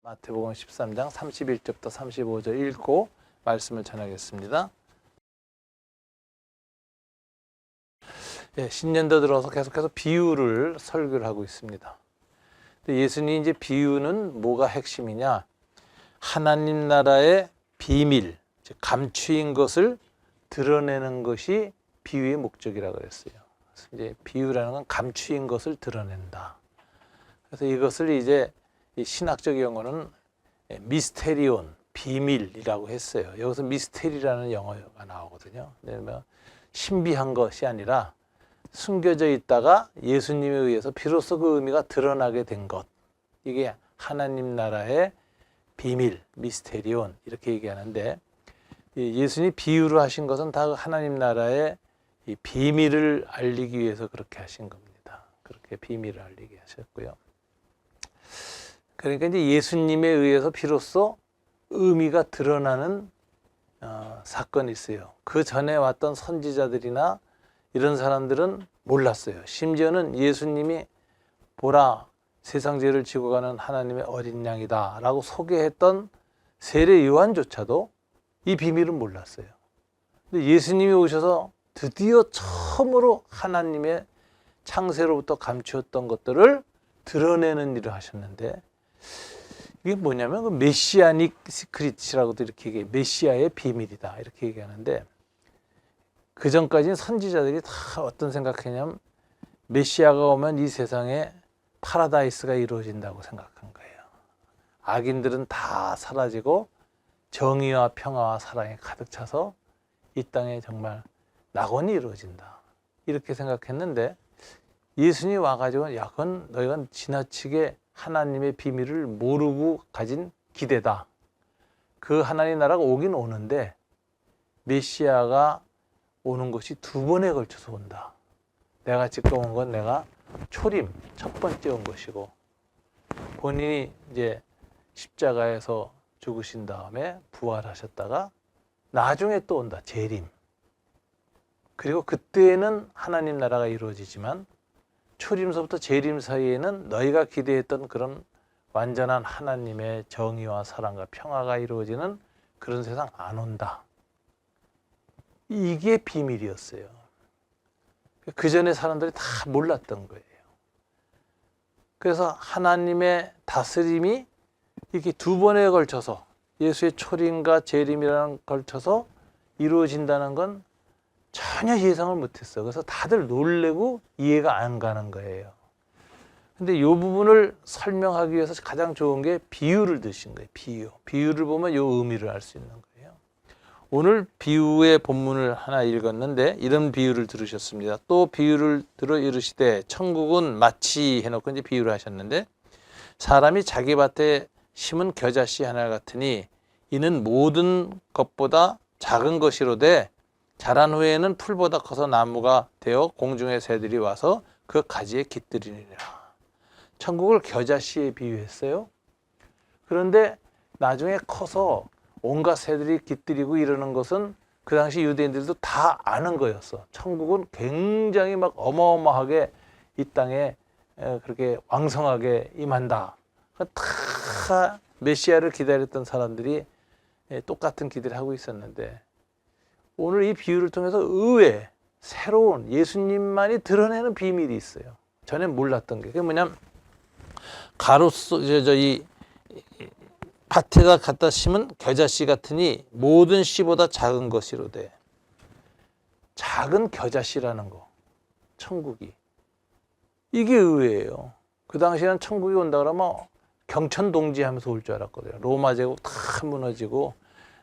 마태복음 13장 31절부터 35절 읽고 말씀을 전하겠습니다. 신년도 들어서 계속해서 비유를 설교를 하고 있습니다. 예수님이 이제 비유는 뭐가 핵심이냐? 하나님 나라의 비밀, 즉 감추인 것을 드러내는 것이 비유의 목적이라고 그랬어요. 그래서 이제 비유라는 건 감추인 것을 드러낸다. 그래서 이것을 이제 이 신학적 용어는 미스테리온, 비밀이라고 했어요. 여기서 미스테리라는 영어가 나오거든요. 신비한 것이 아니라 숨겨져 있다가 예수님에 의해서 비로소 그 의미가 드러나게 된 것. 이게 하나님 나라의 비밀, 미스테리온 이렇게 얘기하는데, 예수님이 비유를 하신 것은 다 하나님 나라의 이 비밀을 알리기 위해서 그렇게 하신 겁니다. 그렇게 비밀을 알리게 하셨고요. 그러니까 이제 예수님에 의해서 비로소 의미가 드러나는 사건이 있어요. 그 전에 왔던 선지자들이나 이런 사람들은 몰랐어요. 심지어는 예수님이 보라, 세상 죄를 지고 가는 하나님의 어린 양이다 라고 소개했던 세례 요한조차도 이 비밀은 몰랐어요. 근데 예수님이 오셔서 드디어 처음으로 하나님의 창세로부터 감추었던 것들을 드러내는 일을 하셨는데, 이게 뭐냐면 그 메시아닉 시크릿이라고도 이렇게 얘기해요. 메시아의 비밀이다 이렇게 얘기하는데, 그 전까지는 선지자들이 다 어떤 생각했냐면 메시아가 오면 이 세상에 파라다이스가 이루어진다고 생각한 거예요. 악인들은 다 사라지고 정의와 평화와 사랑이 가득 차서 이 땅에 정말 낙원이 이루어진다 이렇게 생각했는데, 예수님이 와가지고 야, 그건 너희가 지나치게 하나님의 비밀을 모르고 가진 기대다. 그 하나님 나라가 오긴 오는데 메시아가 오는 것이 두 번에 걸쳐서 온다. 내가 지금 온 건 내가 초림, 첫 번째 온 것이고, 본인이 이제 십자가에서 죽으신 다음에 부활하셨다가 나중에 또 온다. 재림. 그리고 그때는 하나님 나라가 이루어지지만 초림서부터 재림 사이에는 너희가 기대했던 그런 완전한 하나님의 정의와 사랑과 평화가 이루어지는 그런 세상 안 온다. 이게 비밀이었어요. 그 전에 사람들이 다 몰랐던 거예요. 그래서 하나님의 다스림이 이렇게 두 번에 걸쳐서 예수의 초림과 재림이라는 걸쳐서 이루어진다는 건 전혀 예상을 못했어요. 그래서 다들 놀래고 이해가 안 가는 거예요. 근데 이 부분을 설명하기 위해서 가장 좋은 게 비유를 드신 거예요. 비유. 비유를 보면 이 의미를 알 수 있는 거예요. 오늘 비유의 본문을 하나 읽었는데 이런 비유를 들으셨습니다. 또 비유를 들어 이르시되 천국은 마치 해놓고 이제 비유를 하셨는데, 사람이 자기 밭에 심은 겨자씨 하나 같으니 이는 모든 것보다 작은 것이로되 자란 후에는 풀보다 커서 나무가 되어 공중의 새들이 와서 그 가지에 깃들이니라. 천국을 겨자씨에 비유했어요. 그런데 나중에 커서 온갖 새들이 깃들이고 이러는 것은 그 당시 유대인들도 다 아는 거였어. 천국은 굉장히 막 어마어마하게 이 땅에 그렇게 왕성하게 임한다. 다 메시아를 기다렸던 사람들이 똑같은 기대를 하고 있었는데, 오늘 이 비유를 통해서 의외 새로운 예수님만이 드러내는 비밀이 있어요. 전엔 몰랐던 게. 그게 뭐냐면 가로수 이 밭에다 갖다 심은 겨자씨 같으니 모든 씨보다 작은 것이로되. 작은 겨자씨라는 거, 천국이. 이게 의외예요. 그 당시에는 천국이 온다 그러면 경천동지하면서 올 줄 알았거든요. 로마 제국 다 무너지고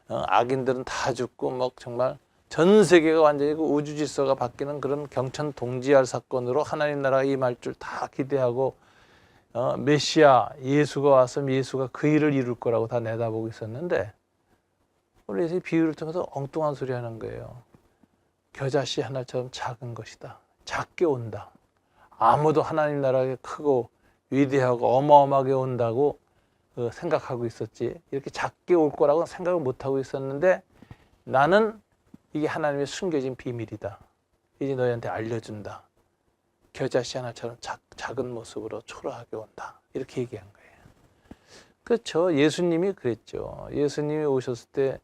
악인들은 다 죽고 막 정말 전 세계가 완전히 그 우주 질서가 바뀌는 그런 경천동지할 사건으로 하나님 나라가 임할 줄 다 기대하고, 메시아 예수가 와서 예수가 그 일을 이룰 거라고 다 내다보고 있었는데, 오늘 이 비유를 통해서 엉뚱한 소리 하는 거예요. 겨자씨 하나처럼 작은 것이다. 작게 온다. 아무도 하나님 나라가 크고 위대하고 어마어마하게 온다고 생각하고 있었지, 이렇게 작게 올 거라고 생각을 못하고 있었는데, 나는 이게 하나님의 숨겨진 비밀이다. 이제 너희한테 알려준다. 겨자씨 하나처럼 작은 모습으로 초라하게 온다. 이렇게 얘기한 거예요. 그렇죠. 예수님이 그랬죠. 예수님이 오셨을 때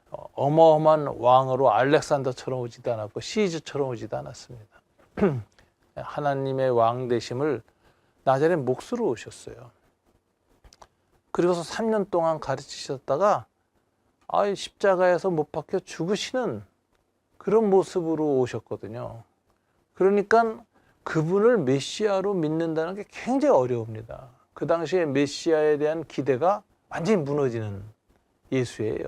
어마어마한 왕으로 알렉산더처럼 오지도 않았고 시즈처럼 오지도 않았습니다. 하나님의 왕 되심을 나자렛 몫으로 오셨어요. 그리고서 3년 동안 가르치셨다가 십자가에서 못 박혀 죽으시는 그런 모습으로 오셨거든요. 그러니까 그분을 메시아로 믿는다는 게 굉장히 어려웁니다. 그 당시에 메시아에 대한 기대가 완전히 무너지는 예수예요.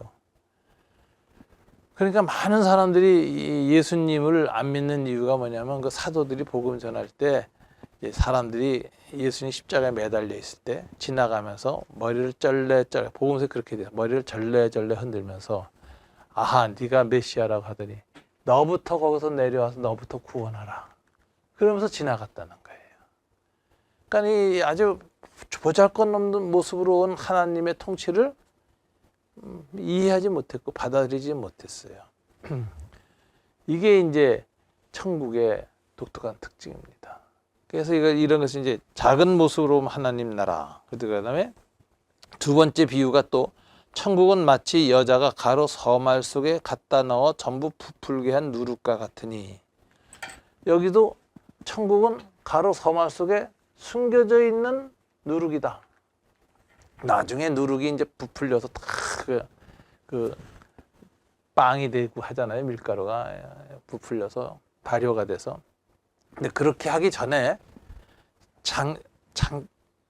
그러니까 많은 사람들이 예수님을 안 믿는 이유가 뭐냐면 그 사도들이 복음 전할 때 사람들이 예수님 십자가에 매달려 있을 때 지나가면서 머리를 쩔레쩔레, 복음서에 그렇게 돼요. 머리를 절레절레 흔들면서 아하, 네가 메시아라고 하더니 너부터 거기서 내려와서 너부터 구원하라. 그러면서 지나갔다는 거예요. 그러니까 이 아주 보잘것없는 모습으로 온 하나님의 통치를 이해하지 못했고 받아들이지 못했어요. 이게 이제 천국의 독특한 특징입니다. 그래서 이런 것은 이제 작은 모습으로 하나님 나라. 그다음에 두 번째 비유가 또 천국은 마치 여자가 가로 서말 속에 갖다 넣어 전부 부풀게 한 누룩과 같으니, 여기도 천국은 가로 서말 속에 숨겨져 있는 누룩이다. 나중에 누룩이 이제 부풀려서 다 그 빵이 되고 하잖아요. 밀가루가 부풀려서 발효가 돼서. 근데 그렇게 하기 전에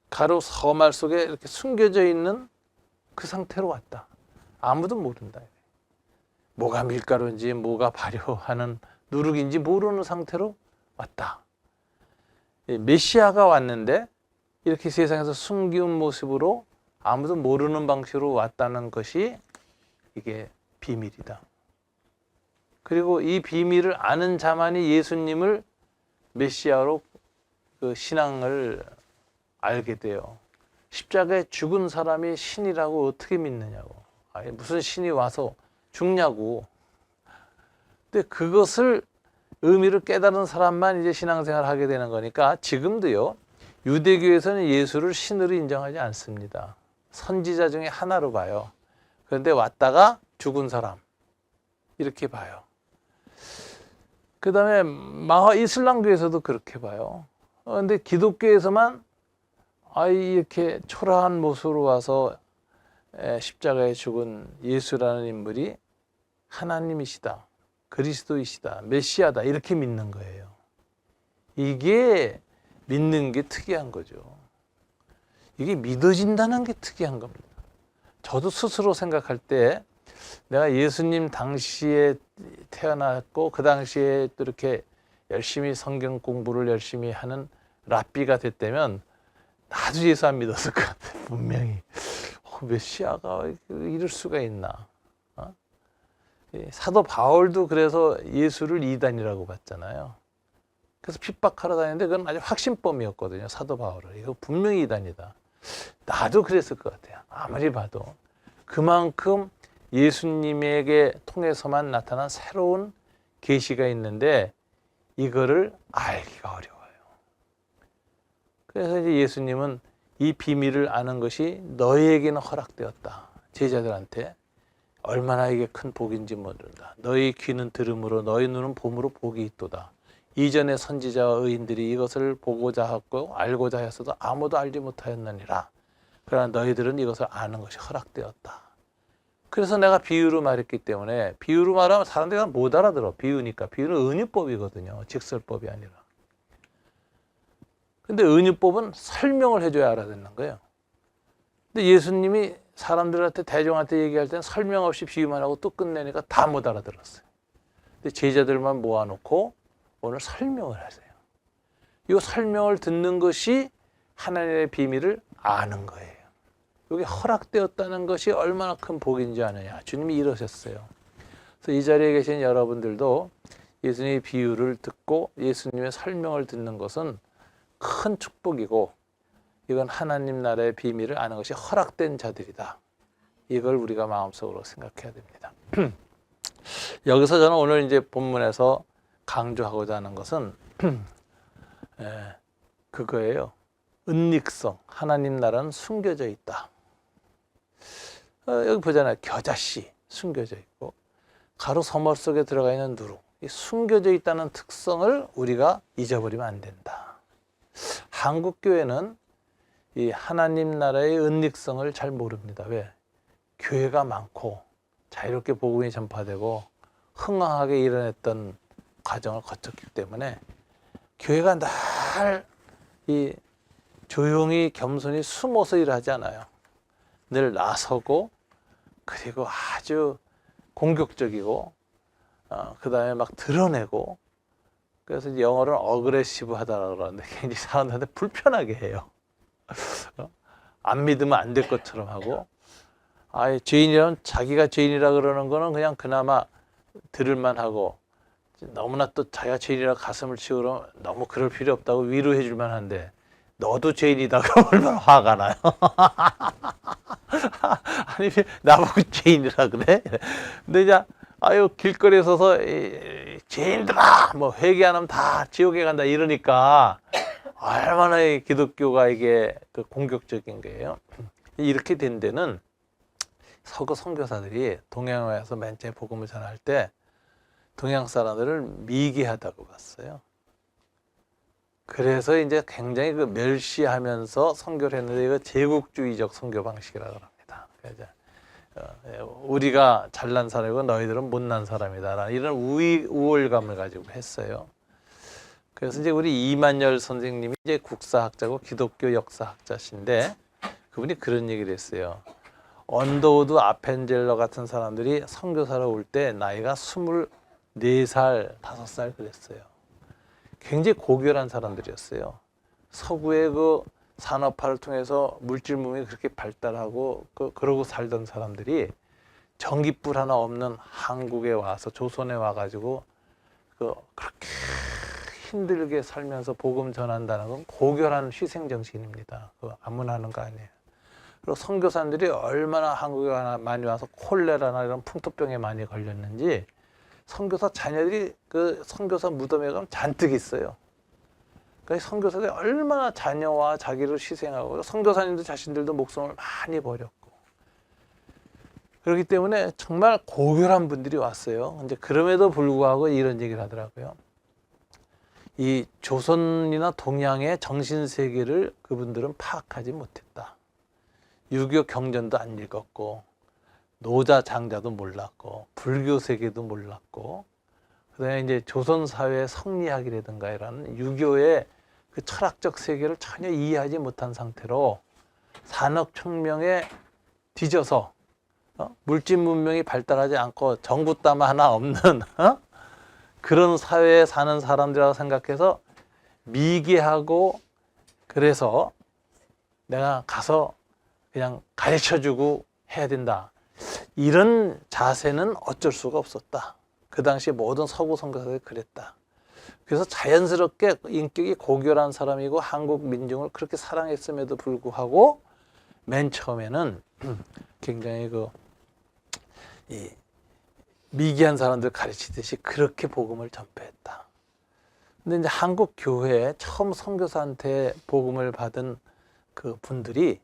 가로 서말 속에 이렇게 숨겨져 있는 그 상태로 왔다. 아무도 모른다. 뭐가 밀가루인지 뭐가 발효하는 누룩인지 모르는 상태로 왔다. 메시아가 왔는데 이렇게 세상에서 숨기운 모습으로 아무도 모르는 방식으로 왔다는 것이 이게 비밀이다. 그리고 이 비밀을 아는 자만이 예수님을 메시아로 그 신앙을 알게 돼요. 십자가에 죽은 사람이 신이라고 어떻게 믿느냐고. 무슨 신이 와서 죽냐고. 근데 그것을 의미를 깨달은 사람만 이제 신앙생활을 하게 되는 거니까 지금도요. 유대교에서는 예수를 신으로 인정하지 않습니다. 선지자 중에 하나로 봐요. 그런데 왔다가 죽은 사람 이렇게 봐요. 그 다음에 이슬람교에서도 그렇게 봐요. 그런데 기독교에서만 이렇게 초라한 모습으로 와서 십자가에 죽은 예수라는 인물이 하나님이시다, 그리스도이시다, 메시아다 이렇게 믿는 거예요. 이게 믿는 게 특이한 거죠. 이게 믿어진다는 게 특이한 겁니다. 저도 스스로 생각할 때 내가 예수님 당시에 태어났고 그 당시에 또 이렇게 열심히 성경 공부를 열심히 하는 랍비가 됐다면 나도 예수 안 믿었을 것 같아요. 분명히. 메시아가 이럴 수가 있나. 사도 바울도 그래서 예수를 이단이라고 봤잖아요. 그래서 핍박하러 다니는데 그건 아주 확신범이었거든요. 사도 바울은. 이거 분명히 이단이다. 나도 그랬을 것 같아요. 아무리 봐도. 그만큼 예수님에게 통해서만 나타난 새로운 계시가 있는데 이거를 알기가 어려워요. 그래서 이제 예수님은 이 비밀을 아는 것이 너희에게는 허락되었다. 제자들한테 얼마나 이게 큰 복인지 모른다. 너희 귀는 들음으로 너희 눈은 봄으로 복이 있도다. 이전의 선지자와 의인들이 이것을 보고자 하고 알고자 했어도 아무도 알지 못하였느니라. 그러나 너희들은 이것을 아는 것이 허락되었다. 그래서 내가 비유로 말했기 때문에, 비유로 말하면 사람들이 못 알아들어. 비유니까. 비유는 은유법이거든요. 직설법이 아니라. 근데 은유법은 설명을 해줘야 알아듣는 거예요. 근데 예수님이 사람들한테, 대중한테 얘기할 때는 설명 없이 비유만 하고 또 끝내니까 다 못 알아들었어요. 근데 제자들만 모아놓고 오늘 설명을 하세요. 이 설명을 듣는 것이 하나님의 비밀을 아는 거예요. 이게 허락되었다는 것이 얼마나 큰 복인지 아느냐. 주님이 이러셨어요. 그래서 이 자리에 계신 여러분들도 예수님의 비유를 듣고 예수님의 설명을 듣는 것은 큰 축복이고, 이건 하나님 나라의 비밀을 아는 것이 허락된 자들이다. 이걸 우리가 마음속으로 생각해야 됩니다. 여기서 저는 오늘 이제 본문에서 강조하고자 하는 것은 그거예요. 은닉성, 하나님 나라는 숨겨져 있다. 여기 보잖아요. 겨자씨 숨겨져 있고 가로 서머 속에 들어가 있는 누룩. 이 숨겨져 있다는 특성을 우리가 잊어버리면 안 된다. 한국 교회는 이 하나님 나라의 은닉성을 잘 모릅니다. 왜? 교회가 많고 자유롭게 복음이 전파되고 흥황하게 일어났던 과정을 거쳤기 때문에 교회가 늘 이 조용히 겸손히 숨어서 일하지 않아요. 늘 나서고 그리고 아주 공격적이고 그 다음에 막 드러내고 그래서 이제 영어로는 어그레시브 하다라고 그러는데 굉장히 사람들한테 불편하게 해요. 안 믿으면 안 될 것처럼 하고 아예 죄인이라면 자기가 죄인이라 그러는 거는 그냥 그나마 들을만 하고 너무나 또 자기가 죄인이라 가슴을 치고 그러면 너무 그럴 필요 없다고 위로해 줄 만한데 너도 죄인이다 그러면 얼마나 화가 나요. 아니 나보고 죄인이라 그래? 근데 이제 아유 길거리에 서서 죄인들아 뭐 회개 안 하면 다 지옥에 간다 이러니까 얼마나 이 기독교가 이게 그 공격적인 거예요. 이렇게 된 데는 서구 선교사들이 동양에 와서 맨 처음에 복음을 전할 때 동양 사람들을 미개하다고 봤어요. 그래서 이제 굉장히 그 멸시하면서 선교를 했는데 이거 제국주의적 선교 방식이라고 합니다. 그래서 우리가 잘난 사람이고 너희들은 못난 사람이다. 이런 우월감을 가지고 했어요. 그래서 이제 우리 이만열 선생님이 이제 국사학자고 기독교 역사학자신데 그분이 그런 얘기를 했어요. 언더우드 아펜젤러 같은 사람들이 선교사로 올 때 나이가 24살, 5살 그랬어요. 굉장히 고결한 사람들이었어요. 서구의 그 산업화를 통해서 물질 문명이 그렇게 발달하고 그러고 살던 사람들이 전깃불 하나 없는 한국에 와서 조선에 와가지고 그렇게 힘들게 살면서 복음 전한다는 건 고결한 희생 정신입니다. 아무나 하는 거 아니에요. 그리고 선교사님들이 얼마나 한국에 많이 와서 콜레라나 이런 풍토병에 많이 걸렸는지 선교사 자녀들이 그 선교사 무덤에 가면 잔뜩 있어요. 그러니까 선교사들이 얼마나 자녀와 자기를 희생하고 선교사님들 자신들도 목숨을 많이 버렸고 그렇기 때문에 정말 고결한 분들이 왔어요. 이제 그럼에도 불구하고 이런 얘기를 하더라고요. 이 조선이나 동양의 정신세계를 그분들은 파악하지 못했다. 유교 경전도 안 읽었고 노자 장자도 몰랐고 불교 세계도 몰랐고 그다음에 이제 조선 사회의 성리학이라든가 이런 유교의 그 철학적 세계를 전혀 이해하지 못한 상태로 산업혁명에 뒤져서 물질 문명이 발달하지 않고 정부 따마 하나 없는 그런 사회에 사는 사람들이라고 생각해서 미개하고 그래서 내가 가서 그냥 가르쳐주고 해야 된다. 이런 자세는 어쩔 수가 없었다. 그 당시 모든 서구 선교사들이 그랬다. 그래서 자연스럽게 인격이 고결한 사람이고 한국 민중을 그렇게 사랑했음에도 불구하고 맨 처음에는 굉장히 이 미개한 사람들 가르치듯이 그렇게 복음을 전파했다. 근데 이제 한국 교회에 처음 선교사한테 복음을 받은 그 분들이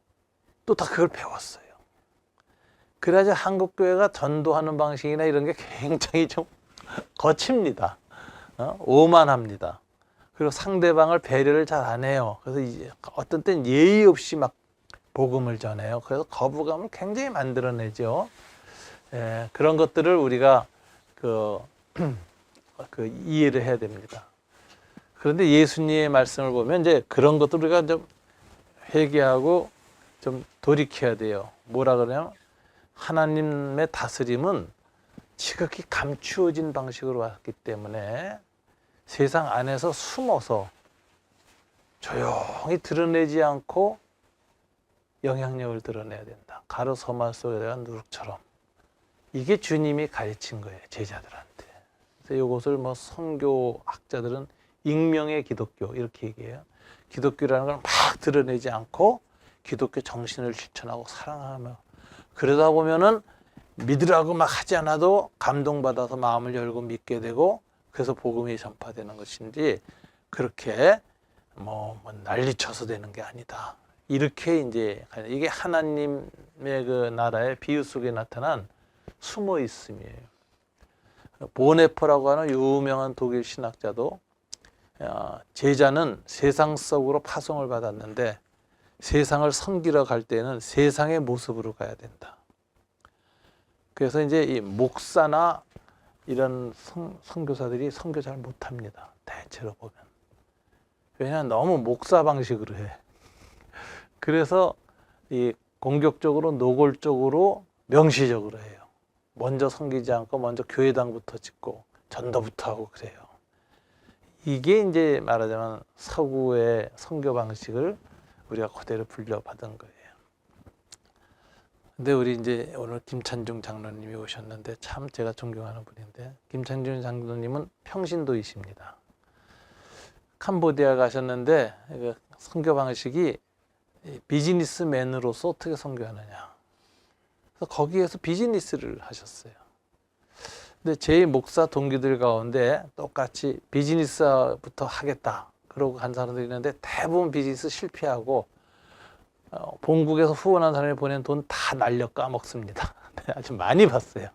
또 다 그걸 배웠어요. 그래야지 한국 교회가 전도하는 방식이나 이런 게 굉장히 좀 거칩니다. 오만합니다. 그리고 상대방을 배려를 잘 안 해요. 그래서 이제 어떤 땐 예의 없이 막 복음을 전해요. 그래서 거부감을 굉장히 만들어내죠. 그런 것들을 우리가 이해를 해야 됩니다. 그런데 예수님의 말씀을 보면 이제 그런 것들 우리가 좀 회개하고 좀 돌이켜야 돼요. 뭐라 그러냐면 하나님의 다스림은 지극히 감추어진 방식으로 왔기 때문에 세상 안에서 숨어서 조용히 드러내지 않고 영향력을 드러내야 된다. 가로 서말 속에 대한 누룩처럼. 이게 주님이 가르친 거예요, 제자들한테. 그래서 이것을 뭐 선교학자들은 익명의 기독교 이렇게 얘기해요. 기독교라는 걸 막 드러내지 않고 기독교 정신을 실천하고 사랑하며 그러다 보면은 믿으라고 막 하지 않아도 감동받아서 마음을 열고 믿게 되고 그래서 복음이 전파되는 것인지 그렇게 뭐 난리쳐서 되는 게 아니다. 이렇게 이제 이게 하나님의 그 나라의 비유 속에 나타난 숨어 있음이에요. 보네퍼라고 하는 유명한 독일 신학자도 제자는 세상 속으로 파송을 받았는데 세상을 섬기러 갈 때는 세상의 모습으로 가야 된다. 그래서 이제 이 목사나 이런 선교사들이 선교 잘 못합니다. 대체로 보면. 왜냐하면 너무 목사 방식으로 해. 그래서 이 공격적으로 노골적으로 명시적으로 해요. 먼저 섬기지 않고 먼저 교회당부터 짓고 전도부터 하고 그래요. 이게 이제 말하자면 서구의 선교 방식을 우리가 그대로 불려받은 거예요. 근데 우리 이제 오늘 김찬중 장로님이 오셨는데 참 제가 존경하는 분인데, 김찬중 장로님은 평신도이십니다. 캄보디아 가셨는데 그 선교 방식이 비즈니스맨으로서 어떻게 선교하느냐. 그래서 거기에서 비즈니스를 하셨어요. 근데 제 목사 동기들 가운데 똑같이 비즈니스부터 하겠다 그러고 간 사람들이 있는데 대부분 비즈니스 실패하고 본국에서 후원한 사람이 보낸 돈 다 날려 까먹습니다. 아주 많이 봤어요.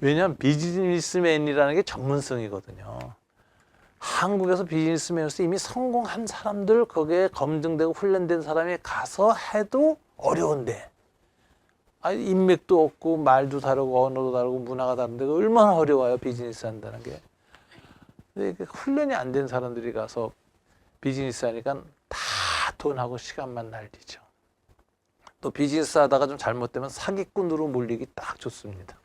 왜냐하면 비즈니스맨이라는 게 전문성이거든요. 한국에서 비즈니스맨으로서 이미 성공한 사람들, 거기에 검증되고 훈련된 사람이 가서 해도 어려운데, 인맥도 없고 말도 다르고 언어도 다르고 문화가 다른데 얼마나 어려워요, 비즈니스 한다는 게. 근데 훈련이 안 된 사람들이 가서 비즈니스 하니까 다 돈하고 시간만 날리죠. 또 비즈니스 하다가 좀 잘못되면 사기꾼으로 몰리기 딱 좋습니다.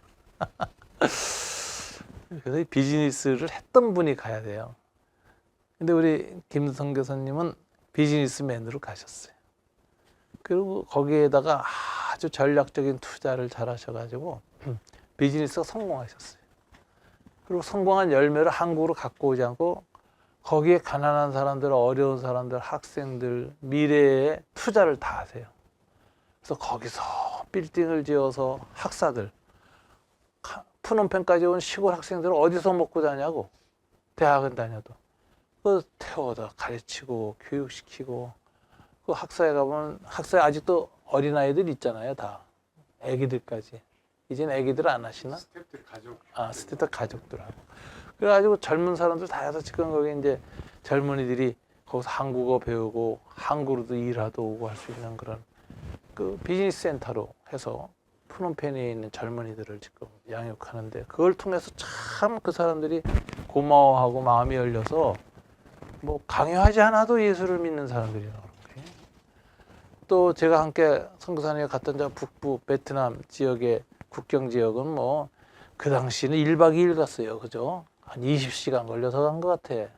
그래서 비즈니스를 했던 분이 가야 돼요. 근데 우리 김성 교사님은 비즈니스맨으로 가셨어요. 그리고 거기에다가 아주 전략적인 투자를 잘 하셔가지고 비즈니스가 성공하셨어요. 그리고 성공한 열매를 한국으로 갖고 오지 않고 거기에 가난한 사람들, 어려운 사람들, 학생들, 미래에 투자를 다 하세요. 그래서 거기서 빌딩을 지어서 학사들, 푸놈펜까지 온 시골 학생들은 어디서 먹고 다냐고, 대학은 다녀도. 그 태워다 가르치고 교육시키고, 그 학사에 가보면 학사에 아직도 어린아이들 있잖아요. 다 애기들까지. 이제는 애기들 안 하시나? 스태프들 가족. 스태프들 가족들하고. 그래가지고 젊은 사람들 다 해서 지금 거기 이제 젊은이들이 거기서 한국어 배우고 한국으로도 일하도 오고 할 수 있는 그런 그 비즈니스 센터로 해서 푸놈펜에 있는 젊은이들을 지금 양육하는데, 그걸 통해서 참 그 사람들이 고마워하고 마음이 열려서 뭐 강요하지 않아도 예수를 믿는 사람들이라고. 또 제가 함께 선교사님이 갔던 저 북부 베트남 지역의 국경 지역은 뭐 그 당시는 1박 2일 갔어요. 그죠? 한 20시간 걸려서 간 것 같아.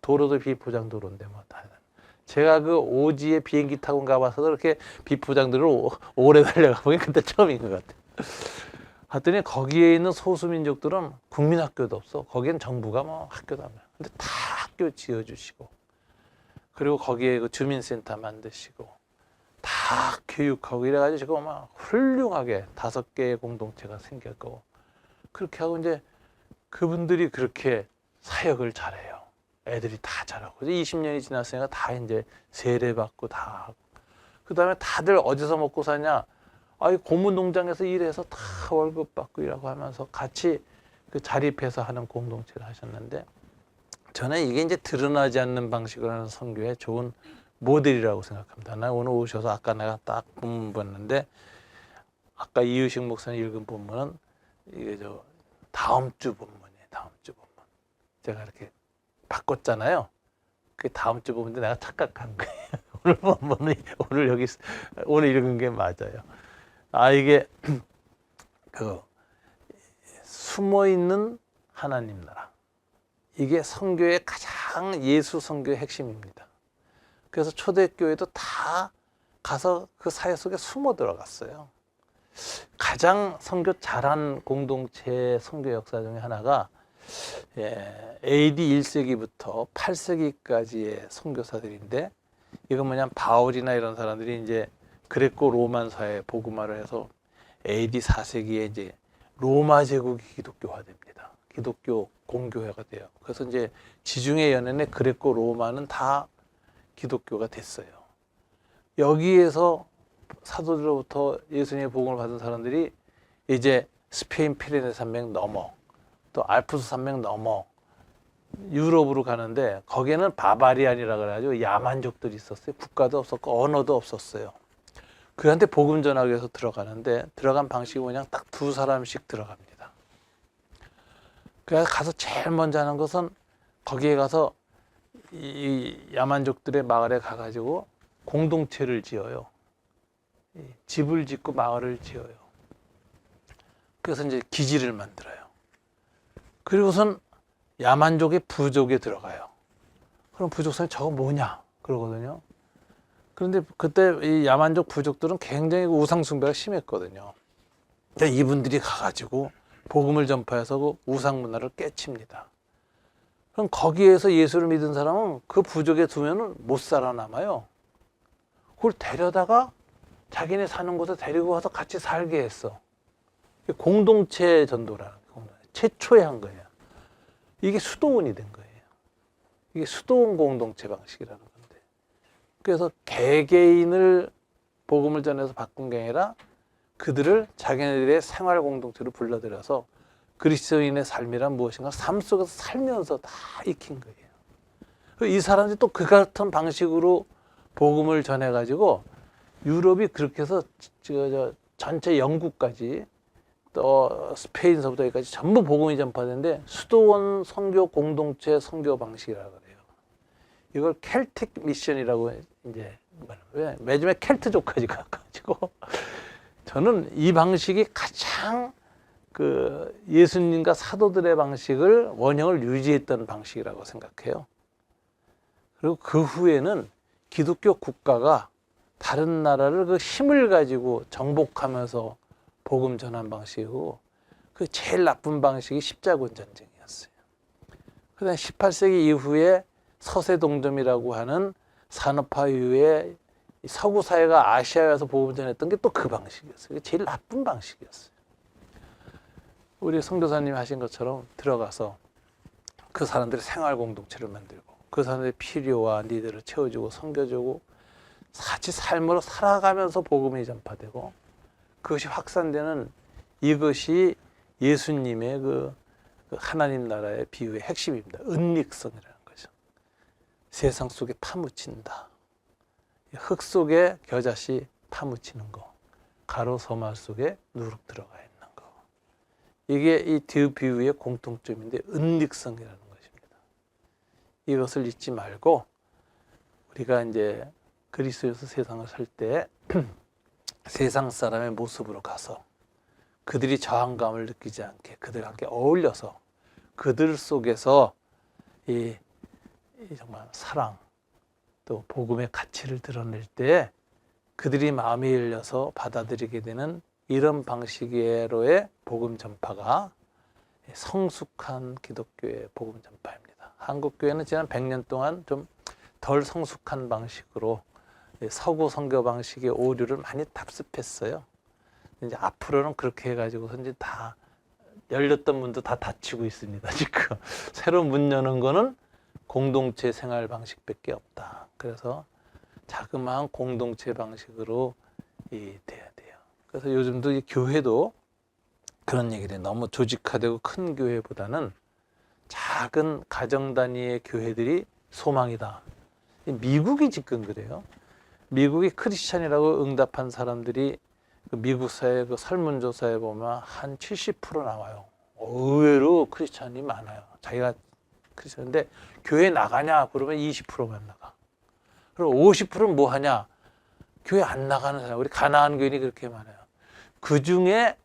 도로도 비포장 도로인데 뭐 다. 제가 그 오지에 비행기 타고 가봐서 그렇게 비포장도를 오래 달려가 보니 그때 처음인 것 같아. 하더니 거기에 있는 소수민족들은 국민학교도 없어. 거기엔 정부가 뭐 학교도 안 해. 근데 다 학교 지어주시고, 그리고 거기에 그 주민센터 만드시고, 다 교육하고 이래가지고 지금 막 훌륭하게 5개의 공동체가 생겼고, 그렇게 하고 이제 그분들이 그렇게 사역을 잘해요. 애들이 다 잘하고. 20년이 지났으니까 다 이제 세례받고 다 하고. 그 다음에 다들 어디서 먹고 사냐? 고문 농장에서 일해서 다 월급 받고 일하고 하면서 같이 그 자립해서 하는 공동체를 하셨는데, 저는 이게 이제 드러나지 않는 방식으로 하는 선교의 좋은 모델이라고 생각합니다. 나 오늘 오셔서 아까 내가 딱 본문 봤는데, 아까 이유식 목사님 읽은 본문은 이게 다음 주 본문이에요. 다음 주 본문. 제가 이렇게 바꿨잖아요. 그 다음 주 본문인데 내가 착각한 거예요. 오늘 본문이 오늘 읽은 게 맞아요. 이게 그 숨어 있는 하나님 나라. 이게 선교의 가장 예수 선교의 핵심입니다. 그래서 초대교회도 다 가서 그 사회 속에 숨어 들어갔어요. 가장 선교 잘한 공동체 선교 역사 중에 하나가 AD 1세기부터 8세기까지의 선교사들인데, 이건 뭐냐면 바울이나 이런 사람들이 이제 그레코 로만사에 복음화를 해서 AD 4세기에 이제 로마 제국이 기독교화됩니다. 기독교 공교회가 돼요. 그래서 이제 지중해 연안의 그레코 로마는 다 기독교가 됐어요. 여기에서 사도들로부터 예수님의 복음을 받은 사람들이 이제 스페인 피레네 산맥 넘어 또 알프스 산맥 넘어 유럽으로 가는데 거기에는 바바리안이라 그래가지고 야만족들이 있었어요. 국가도 없었고 언어도 없었어요. 그한테 복음 전하기 위해서 들어가는데 들어간 방식이 뭐냐 딱 두 사람씩 들어갑니다. 그래서 가서 제일 먼저 하는 것은 거기에 가서 이 야만족들의 마을에 가가지고 공동체를 지어요. 집을 짓고 마을을 지어요. 그래서 이제 기지를 만들어요. 그리고선 야만족의 부족에 들어가요. 그럼 부족사님 저거 뭐냐? 그러거든요. 그런데 그때 이 야만족 부족들은 굉장히 우상숭배가 심했거든요. 이분들이 가가지고 복음을 전파해서 그 우상문화를 깨칩니다. 그럼 거기에서 예수를 믿은 사람은 그 부족에 두면은 못 살아남아요. 그걸 데려다가 자기네 사는 곳에 데리고 와서 같이 살게 했어. 공동체 전도라는 거. 최초에 한 거예요. 이게 수도원이 된 거예요. 이게 수도원 공동체 방식이라는 건데. 그래서 개개인을 복음을 전해서 바꾼 게 아니라 그들을 자기네들의 생활 공동체로 불러들여서 그리스도인의 삶이란 무엇인가 삶 속에서 살면서 다 익힌 거예요. 이 사람들이 또 그 같은 방식으로 복음을 전해가지고 유럽이 그렇게 해서 전체 영국까지 또 스페인서부터 여기까지 전부 복음이 전파되는데 수도원 선교 공동체 선교 방식이라고 그래요. 이걸 켈틱 미션이라고 이제 왜 요즘에 켈트족까지 가가지고 저는 이 방식이 가장 그 예수님과 사도들의 방식을 원형을 유지했던 방식이라고 생각해요. 그리고 그 후에는 기독교 국가가 다른 나라를 그 힘을 가지고 정복하면서 복음 전환 방식이고 그 제일 나쁜 방식이 십자군 전쟁이었어요. 그다음 18세기 이후에 서세동점이라고 하는 산업화 이후에 서구 사회가 아시아에 와서 복음 전했던 게 또 그 방식이었어요. 제일 나쁜 방식이었어요. 우리 선교사님이 하신 것처럼 들어가서 그 사람들의 생활 공동체를 만들고 그 사람들의 필요와 니들을 채워주고 섬겨주고 같이 삶으로 살아가면서 복음이 전파되고 그것이 확산되는 이것이 예수님의 그 하나님 나라의 비유의 핵심입니다. 은닉성이라는 거죠. 세상 속에 파묻힌다. 흙 속에 겨자씨 파묻히는 거. 가로 서말 속에 누룩 들어가 있는 거. 이게 이 두 비유의 공통점인데 은닉성이라는 것입니다. 이것을 잊지 말고 우리가 이제 그리스도에서 세상을 살 때 세상 사람의 모습으로 가서 그들이 저항감을 느끼지 않게 그들과 함께 어울려서 그들 속에서 이 정말 사랑 또 복음의 가치를 드러낼 때 그들이 마음이 열려서 받아들이게 되는 이런 방식으로의 복음 전파가 성숙한 기독교의 복음 전파입니다. 한국 교회는 지난 100년 동안 좀 덜 성숙한 방식으로 서구 선교 방식의 오류를 많이 답습했어요. 이제 앞으로는 그렇게 해가지고 이제 다 열렸던 문도 다 닫히고 있습니다. 지금 새로 문 여는 거는 공동체 생활 방식밖에 없다. 그래서 자그마한 공동체 방식으로 돼야 돼요. 그래서 요즘도 이 교회도 그런 얘기를 해요. 너무 조직화되고 큰 교회보다는 작은 가정 단위의 교회들이 소망이다. 미국이 지금 그래요. 미국이 크리스찬이라고 응답한 사람들이 그 미국 사회 그 설문조사에 보면 한 70% 나와요. 의외로 크리스찬이 많아요. 자기가 크리스찬인데 교회 나가냐 그러면 20%만 나가. 그리고 50%는 뭐 하냐? 교회 안 나가는 사람. 우리 가나안 교인이 그렇게 많아요. 그 중에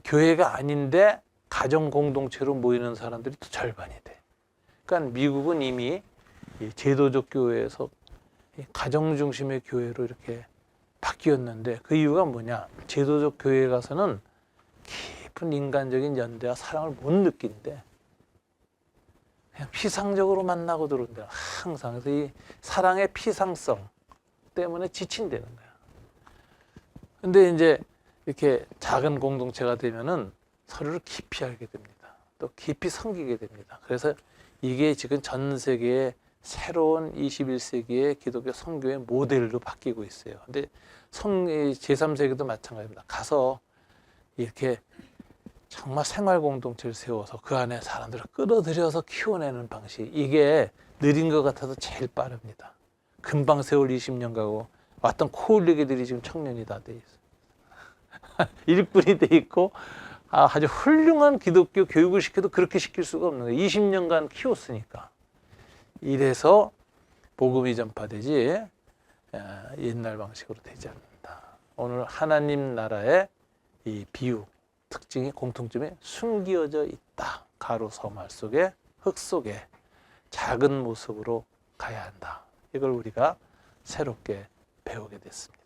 교회가 아닌데 가정 공동체로 모이는 사람들이 또 절반이 돼. 그러니까 미국은 이미 제도적 교회에서 가정 중심의 교회로 이렇게 바뀌었는데 그 이유가 뭐냐? 제도적 교회에 가서는 깊은 인간적인 연대와 사랑을 못 느낀대. 그냥 피상적으로 만나고 들어온대. 항상. 그래서 이 사랑의 피상성 때문에 지친다는 거야. 근데 이제 이렇게 작은 공동체가 되면은 서로를 깊이 알게 됩니다. 또 깊이 섬기게 됩니다. 그래서 이게 지금 전 세계의 새로운 21세기의 기독교 선교의 모델로 바뀌고 있어요. 근데 제3세기도 마찬가지입니다. 가서 이렇게 정말 생활 공동체를 세워서 그 안에 사람들을 끌어들여서 키워내는 방식, 이게 느린 것 같아도 제일 빠릅니다. 금방 세월 20년 가고 왔던 코올리기들이 지금 청년이 다 돼 있어요. 일꾼이 돼 있고 아주 훌륭한 기독교 교육을 시켜도 그렇게 시킬 수가 없는 거예요. 20년간 키웠으니까. 이래서 복음이 전파되지 옛날 방식으로 되지 않는다. 오늘 하나님 나라의 이 비유, 특징이, 공통점이 숨겨져 있다. 가로 서말 속에, 흙 속에 작은 모습으로 가야 한다. 이걸 우리가 새롭게 배우게 됐습니다.